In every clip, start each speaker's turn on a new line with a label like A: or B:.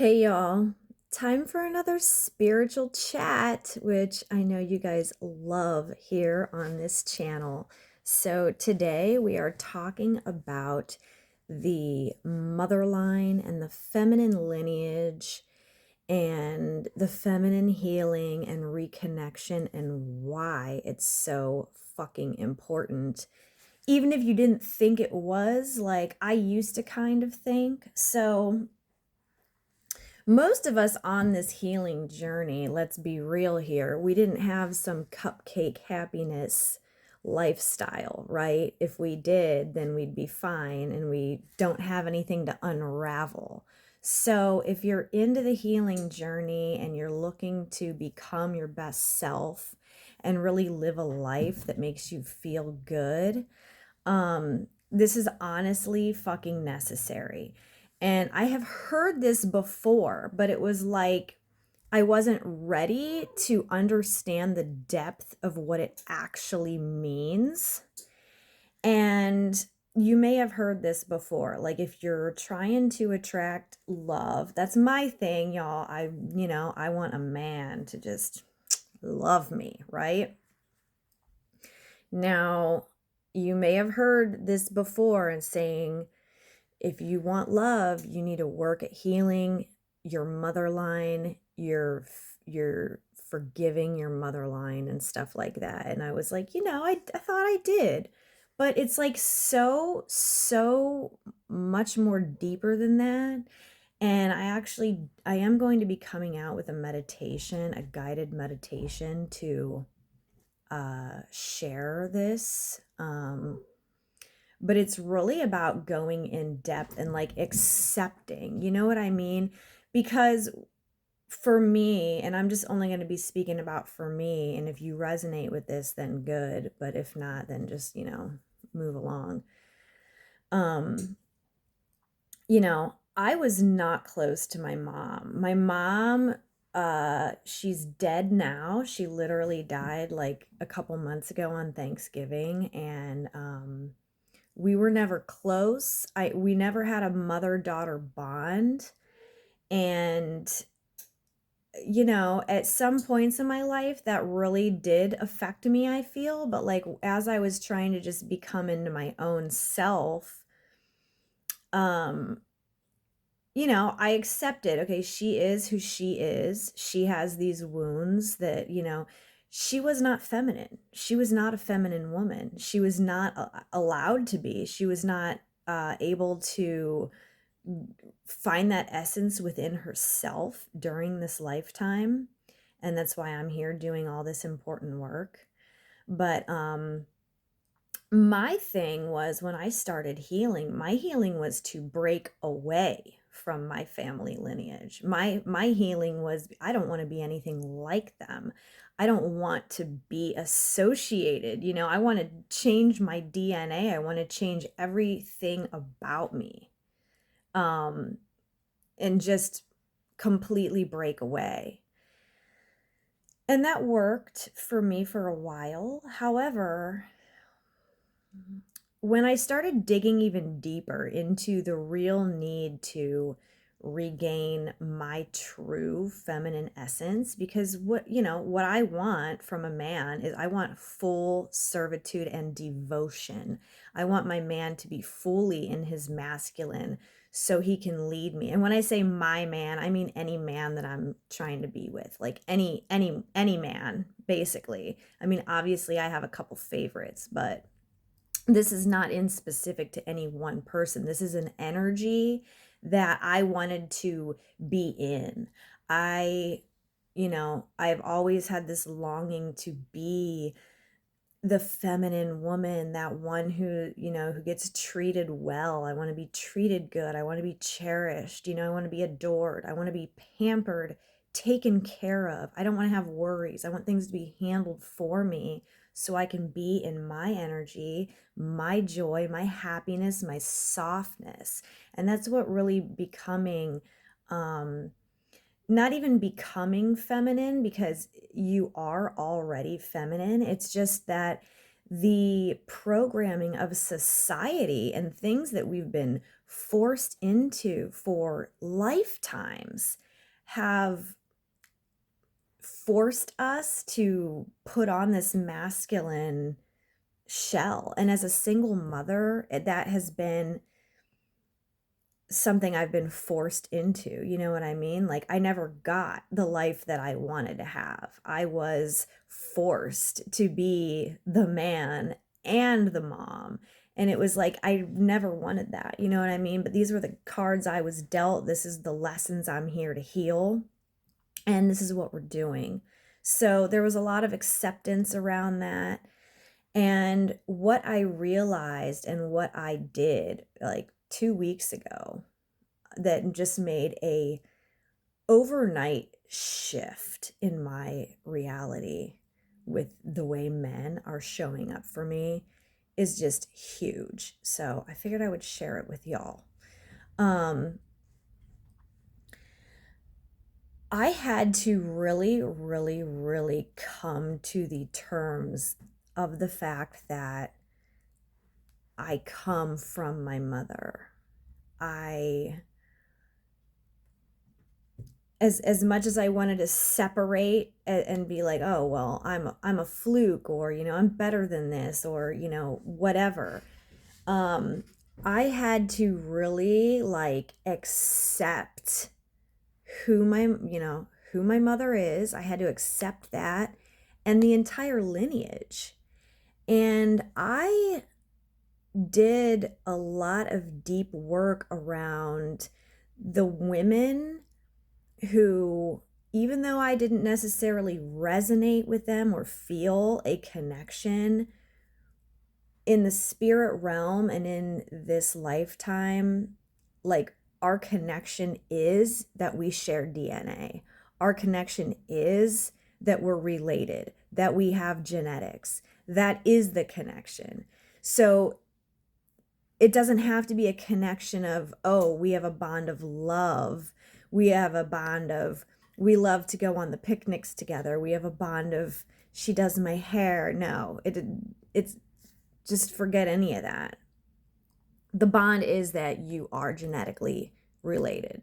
A: Hey y'all, time for another spiritual chat, which I know you guys love here on this channel. So today we are talking about the mother line and the feminine lineage and the feminine healing and reconnection and why it's so fucking important. Even if you didn't think it was, like I used to kind of think. So most of us on this healing journey, let's be real here, we didn't have some cupcake happiness lifestyle, right? If we did, then we'd be fine and we don't have anything to unravel. So, if you're into the healing journey and you're looking to become your best self and really live a life that makes you feel good, this is honestly fucking necessary. And I have heard this before, but it was like I wasn't ready to understand the depth of what it actually means. And you may have heard this before. Like if you're trying to attract love, that's my thing, y'all. I want a man to just love me, right? Now, you may have heard this before and saying, if you want love, you need to work at healing your mother line, your forgiving your mother line and stuff like that. And I was like, I thought I did. But it's like so much more deeper than that. And I am going to be coming out with a meditation, a guided meditation to share this. But it's really about going in depth and like accepting, you know what I mean? Because for me, and I'm just only going to be speaking about for me, and if you resonate with this, then good. But if not, then just, move along. Um, I was not close to my mom. My mom, she's dead now. She literally died like a couple months ago on Thanksgiving, and we were never close. We never had a mother-daughter bond. And at some points in my life that really did affect me, I feel, but like as I was trying to just become into my own self, um I accepted, okay, she is who she is. She has these wounds that, she was not feminine. She was not a feminine woman. She was not allowed to be. She was not able to find that essence within herself during this lifetime. And that's why I'm here doing all this important work. But my thing was when I started healing, my healing was to break away from my family lineage. My healing was I don't want to be anything like them. I don't want to be associated. I want to change my DNA. I want to change everything about me. Um and just completely break away. And that worked for me for a while. However, when I started digging even deeper into the real need to regain my true feminine essence, because what I want from a man is I want full servitude and devotion. I want my man to be fully in his masculine so he can lead me. And when I say my man, I mean any man that I'm trying to be with, like any man basically. I mean, obviously I have a couple favorites, but this is not in specific to any one person. This is an energy that I wanted to be in. I've always had this longing to be the feminine woman, that one who gets treated well. I want to be treated good. I want to be cherished. I want to be adored. I want to be pampered, taken care of. I don't want to have worries. I want things to be handled for me so I can be in my energy, my joy, my happiness, my softness. And that's what really becoming, not even becoming feminine, because you are already feminine. It's just that the programming of society and things that we've been forced into for lifetimes have forced us to put on this masculine shell. And as a single mother, that has been something I've been forced into. You know what I mean? Like, I never got the life that I wanted to have. I was forced to be the man and the mom. And it was like, I never wanted that. You know what I mean? But these were the cards I was dealt. This is the lessons I'm here to heal. And this is what we're doing. So there was a lot of acceptance around that. And what I realized and what I did like 2 weeks ago that just made a overnight shift in my reality with the way men are showing up for me is just huge. So I figured I would share it with y'all. I had to really, really, really come to the terms of the fact that I come from my mother. As much as I wanted to separate and be like, oh well, I'm a fluke, or I'm better than this, or whatever. I had to really like accept who my mother is. I had to accept that and the entire lineage. And I did a lot of deep work around the women who, even though I didn't necessarily resonate with them or feel a connection in the spirit realm and in this lifetime, like our connection is that we share DNA. Our connection is that we're related, that we have genetics. That is the connection. So it doesn't have to be a connection of, oh, we have a bond of love. We have a bond of, we love to go on the picnics together. We have a bond of, she does my hair. No, it's just forget any of that. The bond is that you are genetically related,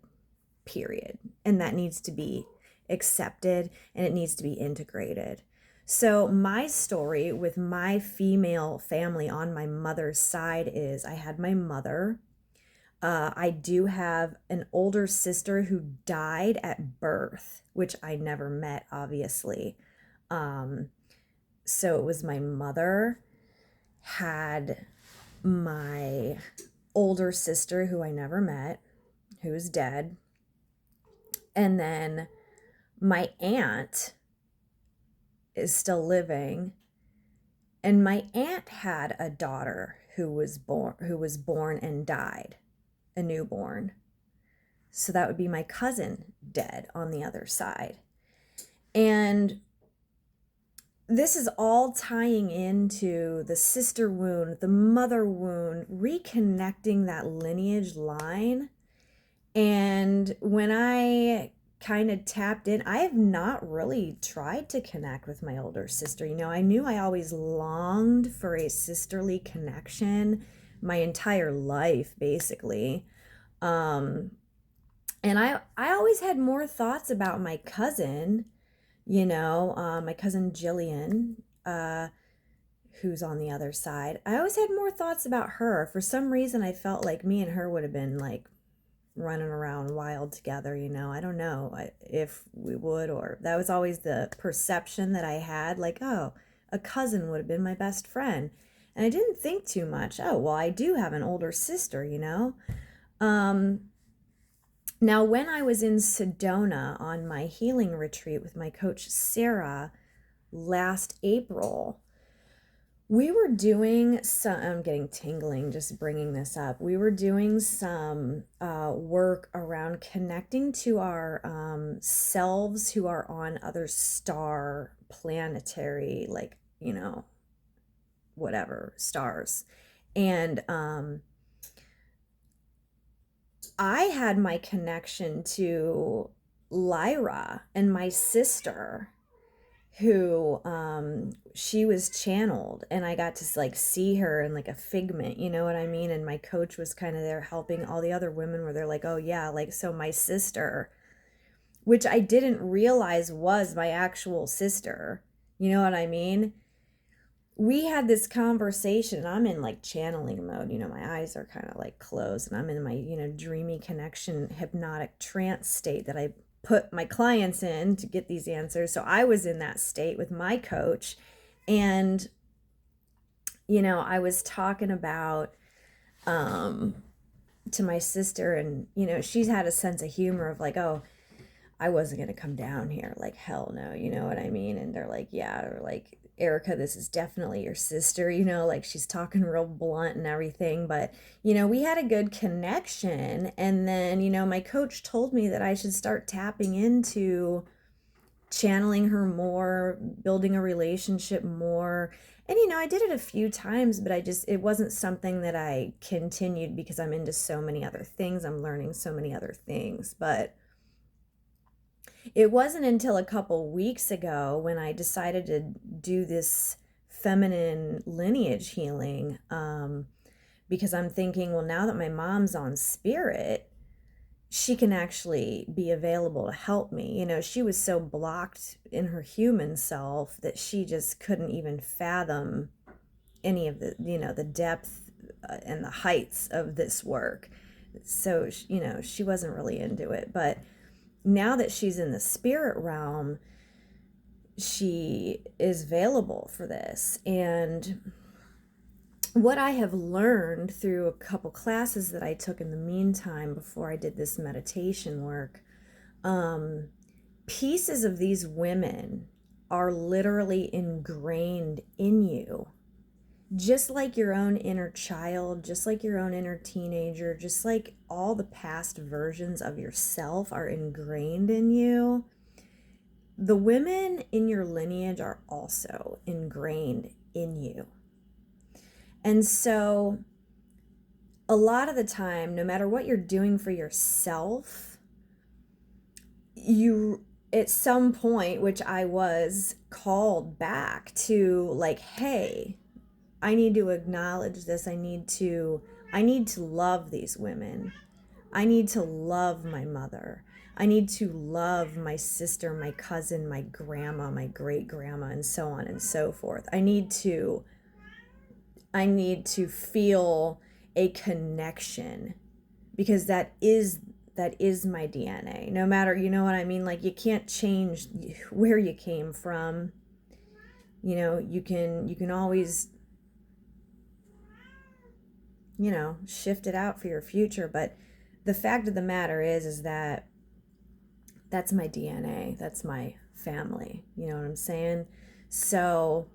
A: period. And that needs to be accepted and it needs to be integrated. So my story with my female family on my mother's side is I had my mother. I do have an older sister who died at birth, which I never met, obviously. So it was my mother, had my older sister who I never met, who is dead, and then my aunt is still living, and my aunt had a daughter who was born and died, a newborn. So that would be my cousin dead on the other side. And this is all tying into the sister wound, the mother wound, reconnecting that lineage line. And when I kind of tapped in, I have not really tried to connect with my older sister. I knew I always longed for a sisterly connection my entire life, basically. And I always had more thoughts about my cousin, my cousin Jillian, who's on the other side. I always had more thoughts about her. For some reason, I felt like me and her would have been like running around wild together. I don't know if we would, or that was always the perception that I had, like, oh, a cousin would have been my best friend. And I didn't think too much. Oh, well, I do have an older sister. Now, when I was in Sedona on my healing retreat with my coach Sarah last April, we were doing some, I'm getting tingling just bringing this up. We were doing some work around connecting to our selves who are on other star planetary, like, whatever, stars. And I had my connection to Lyra and my sister. who she was channeled, and I got to like see her in like a figment, you know what I mean? And my coach was kind of there helping all the other women where they're like, oh yeah, like so my sister, which I didn't realize was my actual sister, you know what I mean? We had this conversation. I'm in like channeling mode, you know, my eyes are kind of like closed and I'm in my, you know, dreamy connection hypnotic trance state that I put my clients in to get these answers. So I was in that state with my coach, and you know, I was talking about um to my sister, and you know, she's had a sense of humor of like, oh, I wasn't going to come down here. Like, hell no, you know what I mean? And they're like, yeah, or like, Erica, this is definitely your sister, you know, like she's talking real blunt and everything. But, you know, we had a good connection. And then, you know, my coach told me that I should start tapping into channeling her more, building a relationship more. And, you know, I did it a few times, but it wasn't something that I continued because I'm into so many other things. I'm learning so many other things. But it wasn't until a couple weeks ago when I decided to do this feminine lineage healing, because I'm thinking, well, now that my mom's on spirit, she can actually be available to help me. You know, she was so blocked in her human self that she just couldn't even fathom any of the, you know, the depth and the heights of this work. So, you know, she wasn't really into it. But now that she's in the spirit realm, she is available for this. And what I have learned through a couple classes that I took in the meantime before I did this meditation work, pieces of these women are literally ingrained in you. Just like your own inner child, just like your own inner teenager, just like all the past versions of yourself are ingrained in you, the women in your lineage are also ingrained in you. And so, a lot of the time, no matter what you're doing for yourself, you, at some point, which I was called back to, like, hey, I need to acknowledge this. I need to love these women. I need to love my mother. I need to love my sister, my cousin, my grandma, my great grandma, and so on and so forth. I need to feel a connection, because that is my DNA. No matter, you know what I mean? Like, you can't change where you came from. You know, you can always, you know, shift it out for your future, but the fact of the matter is that that's my DNA. That's my family. You know what I'm saying? So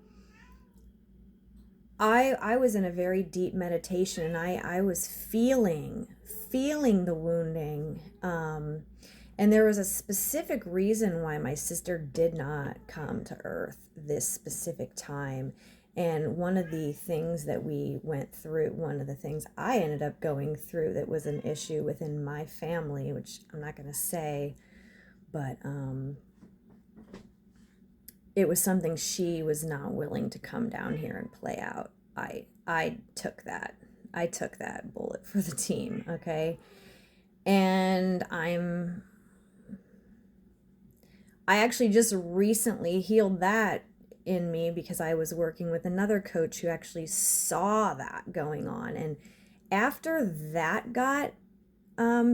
A: I was in a very deep meditation, and I was feeling the wounding. And there was a specific reason why my sister did not come to Earth this specific time. And one of the things that we went through, one of the things I ended up going through that was an issue within my family, which I'm not going to say, but it was something she was not willing to come down here and play out. I took that. I took that bullet for the team, okay? And I actually just recently healed that in me because I was working with another coach who actually saw that going on. And after that got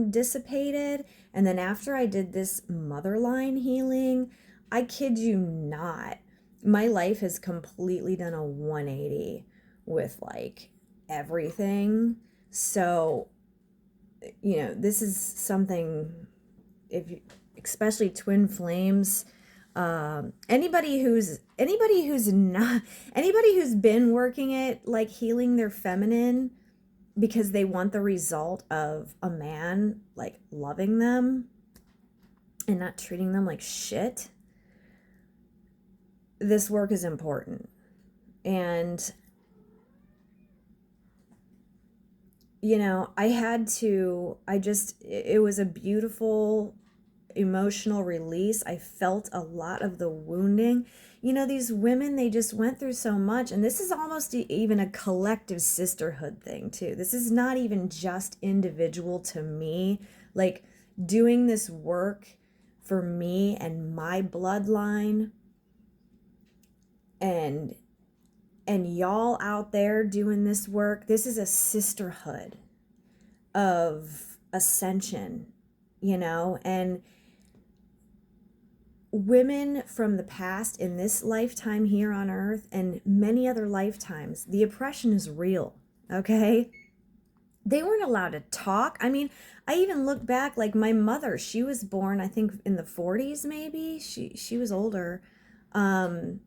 A: dissipated, and then after I did this mother line healing, I kid you not, my life has completely done a 180 with like everything. So, you know, this is something, if you, especially twin flames, anybody who's been working at like healing their feminine because they want the result of a man like loving them and not treating them like shit, this work is important. And you know, it was a beautiful emotional release. I felt a lot of the wounding. You know, these women, they just went through so much. And this is almost even a collective sisterhood thing, too. This is not even just individual to me. Like, doing this work for me and my bloodline, and y'all out there doing this work, this is a sisterhood of ascension, you know. And women from the past, in this lifetime here on earth and many other lifetimes, the oppression is real, okay? They weren't allowed to talk. I mean, I even look back, like my mother, she was born, I think, in the 40s, maybe. She was older. But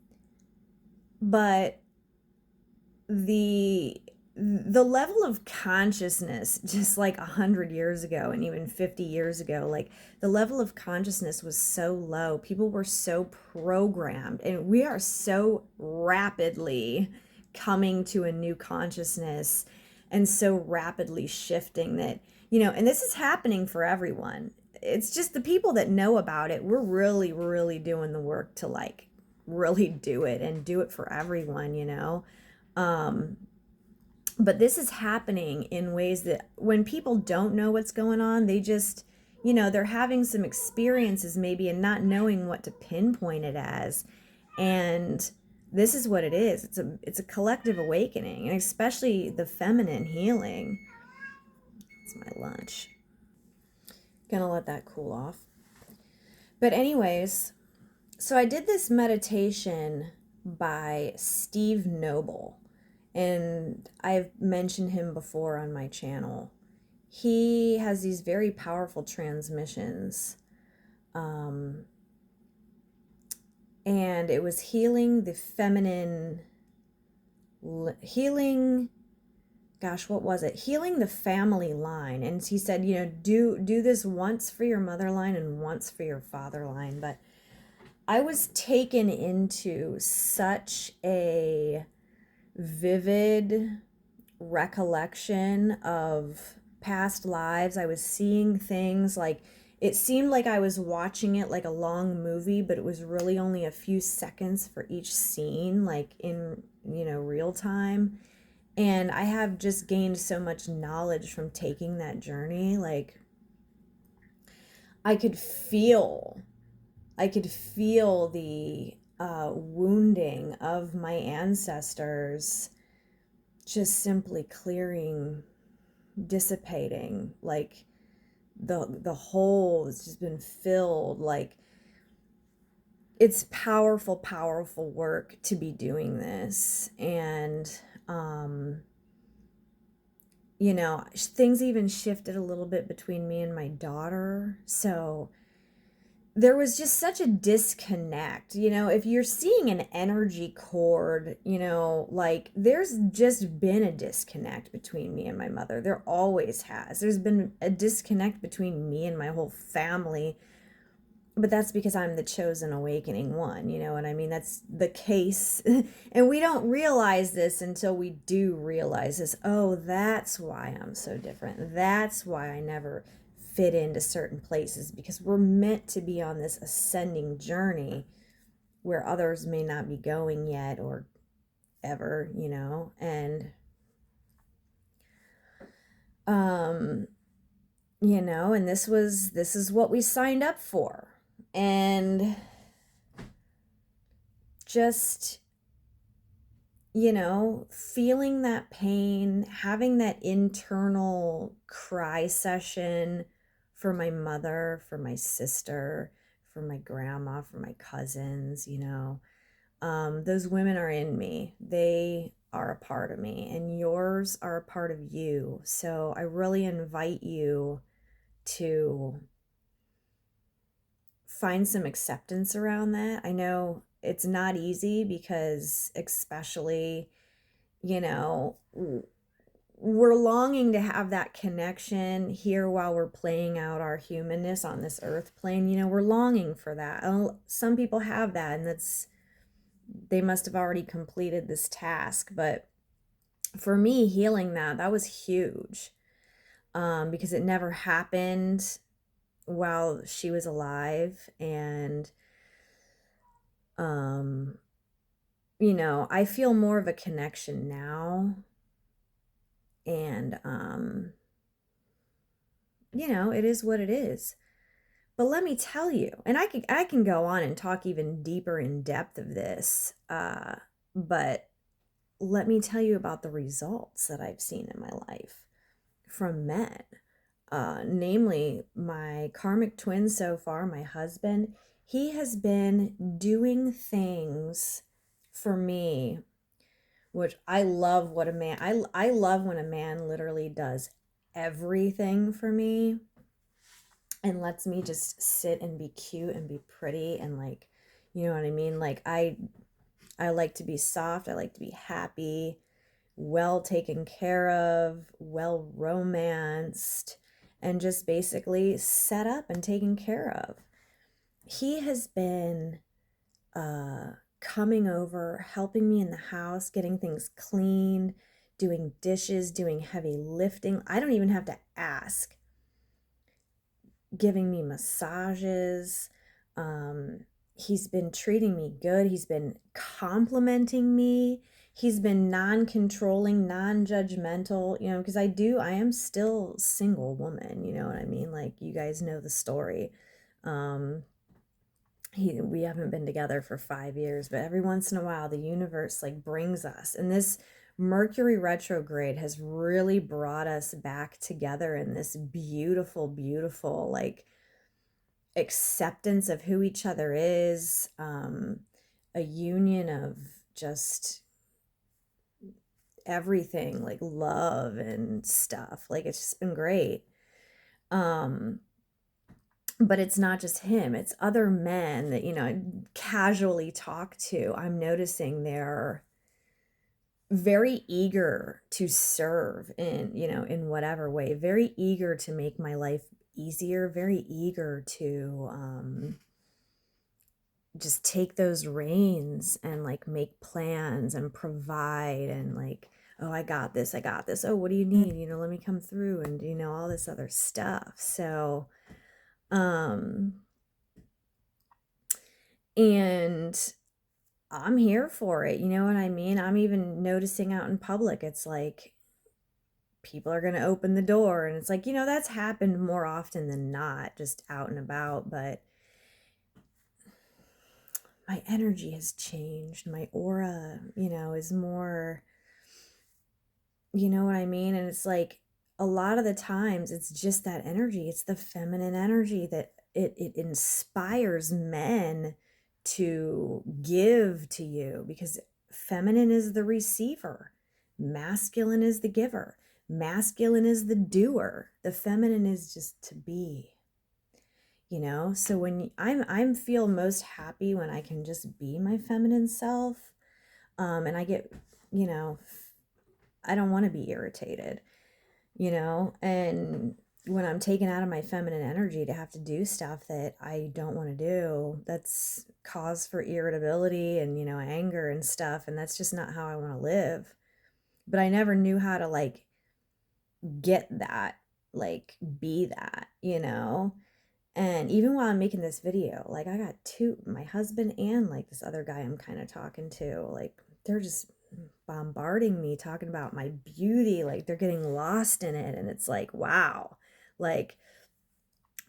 A: the level of consciousness, just like 100 years ago and even 50 years ago, like the level of consciousness was so low. People were so programmed, and we are so rapidly coming to a new consciousness and so rapidly shifting that, you know, and this is happening for everyone. It's just the people that know about it, we're really, really doing the work to like really do it and do it for everyone, you know. But this is happening in ways that when people don't know what's going on, they just, you know, they're having some experiences maybe and not knowing what to pinpoint it as. And this is what it is. It's a collective awakening, and especially the feminine healing. It's my lunch. Gonna let that cool off. But anyways, so I did this meditation by Steve Noble, and I've mentioned him before on my channel. He has these very powerful transmissions, and it was healing the feminine, healing, gosh, what was it? Healing the family line. And he said, you know, do this once for your mother line and once for your father line. But I was taken into such a vivid recollection of past lives. I was seeing things like, it seemed like I was watching it like a long movie, but it was really only a few seconds for each scene, like in, you know, real time. And I have just gained so much knowledge from taking that journey. Like, I could feel the wounding of my ancestors just simply clearing, dissipating. Like the hole has just been filled. Like, it's powerful, powerful work to be doing this. And you know, things even shifted a little bit between me and my daughter. So there was just such a disconnect. You know, if you're seeing an energy cord, you know, like there's just been a disconnect between me and my mother. There always has. There's been a disconnect between me and my whole family. But that's because I'm the chosen awakening one, you know what I mean? That's the case. And we don't realize this until we do realize this. Oh, that's why I'm so different. That's why I never fit into certain places, because we're meant to be on this ascending journey where others may not be going yet or ever, you know. And you know, and this is what we signed up for. And just, you know, feeling that pain, having that internal cry session for my mother, for my sister, for my grandma, for my cousins, you know. Those women are in me. They are a part of me, and yours are a part of you. So I really invite you to find some acceptance around that. I know it's not easy because, especially, you know, we're longing to have that connection here while we're playing out our humanness on this earth plane. You know, we're longing for that. Some people have that, and they must have already completed this task. But for me, healing that was huge, because it never happened while she was alive. And, um, I feel more of a connection now. And, it is what it is. But let me tell you, and I can go on and talk even deeper in depth of this, but let me tell you about the results that I've seen in my life from men. Namely, my karmic twin so far, my husband, he has been doing things for me, which I love. I love when a man literally does everything for me and lets me just sit and be cute and be pretty and, like, you know what I mean? Like, I like to be soft, I like to be happy, well taken care of, well romanced, and just basically set up and taken care of. He has been coming over, helping me in the house, getting things cleaned, doing dishes, doing heavy lifting. I don't even have to ask. Giving me massages. Um, he's been treating me good. He's been complimenting me. He's been non-controlling, non-judgmental, because I am still single woman, you know what I mean? Like, you guys know the story. Um, we haven't been together for 5 years, but every once in a while the universe like brings us, and this Mercury retrograde has really brought us back together in this beautiful, beautiful, like, acceptance of who each other is, a union of just everything, like love and stuff. Like, it's just been great. Um, but it's not just him, it's other men that, I casually talk to. I'm noticing they're very eager to serve in whatever way, very eager to make my life easier, very eager to just take those reins and like make plans and provide and like, oh, I got this, I got this. Oh, what do you need? Let me come through, and all this other stuff. So, um, and I'm here for it. You know what I mean? I'm even noticing out in public, it's like people are going to open the door, and it's like, that's happened more often than not, just out and about. But my energy has changed. My aura, is more, you know what I mean? And it's like a lot of the times it's just that energy. It's the feminine energy that it inspires men to give to you, because feminine is the receiver, masculine is the giver, masculine is the doer, the feminine is just to be. So when I'm feel most happy when I can just be my feminine self. And I get, you know I don't want to be irritated, and when I'm taken out of my feminine energy to have to do stuff that I don't want to do, that's cause for irritability and, anger and stuff. And that's just not how I want to live. But I never knew how to like get that, like be that, And even while I'm making this video, like, I got my husband and like this other guy I'm kind of talking to, like, they're just bombarding me talking about my beauty, like they're getting lost in it. And it's like, wow, like,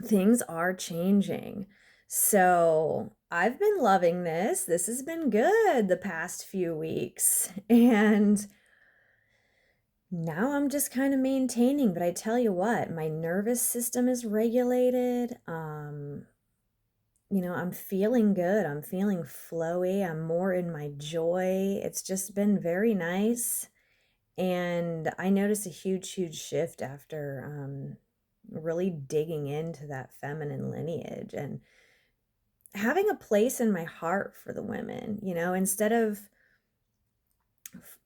A: things are changing. So I've been loving this has been good the past few weeks, and now I'm just kind of maintaining. But I tell you what, my nervous system is regulated. I'm feeling good, I'm feeling flowy, I'm more in my joy. It's just been very nice. And I noticed a huge shift after really digging into that feminine lineage and having a place in my heart for the women, instead of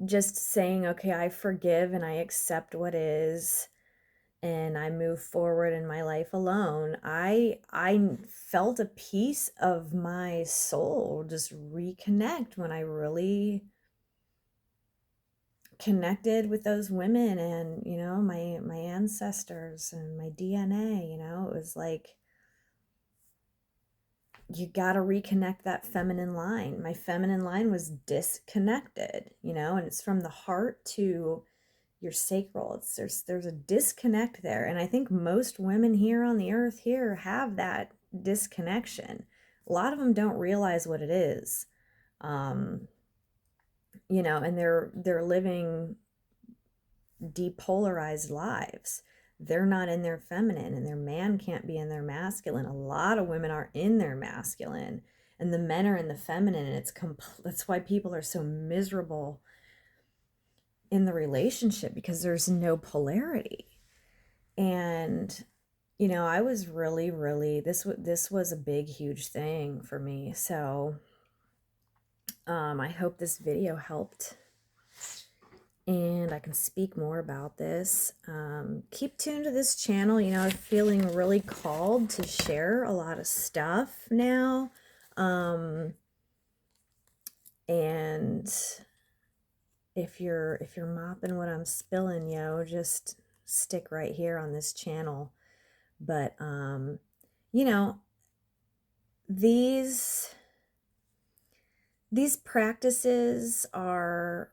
A: just saying, okay, I forgive and I accept what is and I move forward in my life alone. I felt a piece of my soul just reconnect when I really connected with those women and, my ancestors and my DNA. It was like you got to reconnect that feminine line. My feminine line was disconnected, and it's from the heart to your sacral. There's a disconnect there, and I think most women here on the earth here have that disconnection. A lot of them don't realize what it is, um, and they're living depolarized lives. They're not in their feminine, and their man can't be in their masculine. A lot of women are in their masculine, and the men are in the feminine, and that's why people are so miserable in the relationship, because there's no polarity. And I was really this was a big huge thing for me. So I hope this video helped, and I can speak more about this. Keep tuned to this channel. I'm feeling really called to share a lot of stuff now. And if you're mopping what I'm spilling, just stick right here on this channel. But these practices are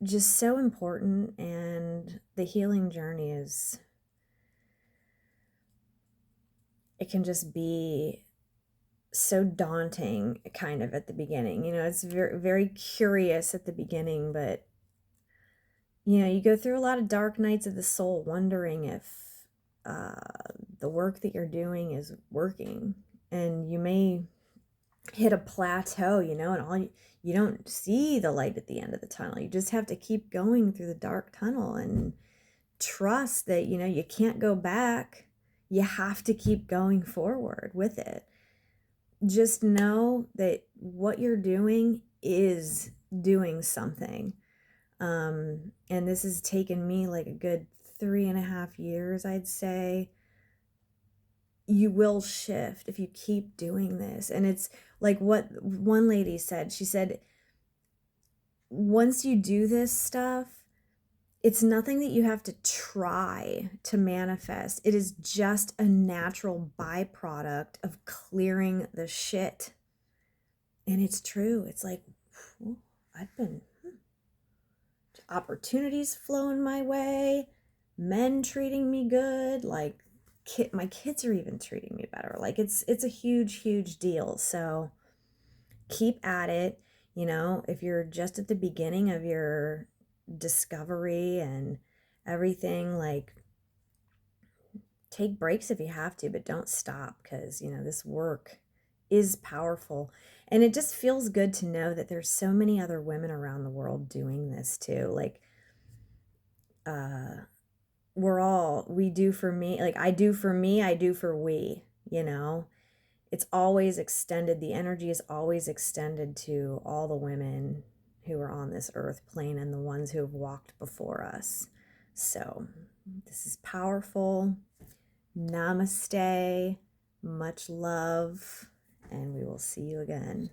A: just so important, and the healing journey it can just be so daunting kind of at the beginning. It's very, very curious at the beginning, but you go through a lot of dark nights of the soul wondering if the work that you're doing is working, and you may hit a plateau, and you don't see the light at the end of the tunnel. You just have to keep going through the dark tunnel and trust that you can't go back. You have to keep going forward with it. Just know that what you're doing is doing something. And this has taken me like a good 3.5 years, I'd say. You will shift if you keep doing this. And it's like what one lady said. She said, once you do this stuff, it's nothing that you have to try to manifest. It is just a natural byproduct of clearing the shit. And it's true. It's like, I've been opportunities flowing my way, men treating me good, like my kids are even treating me better. Like it's a huge deal. So keep at it. If you're just at the beginning of your discovery and everything, like, take breaks if you have to, but don't stop, because this work is powerful. And it just feels good to know that there's so many other women around the world doing this too. Like, we do for me, like I do for me, I do for we. It's always extended. The energy is always extended to all the women who are on this earth plane, and the ones who have walked before us. So this is powerful. Namaste, much love, and we will see you again.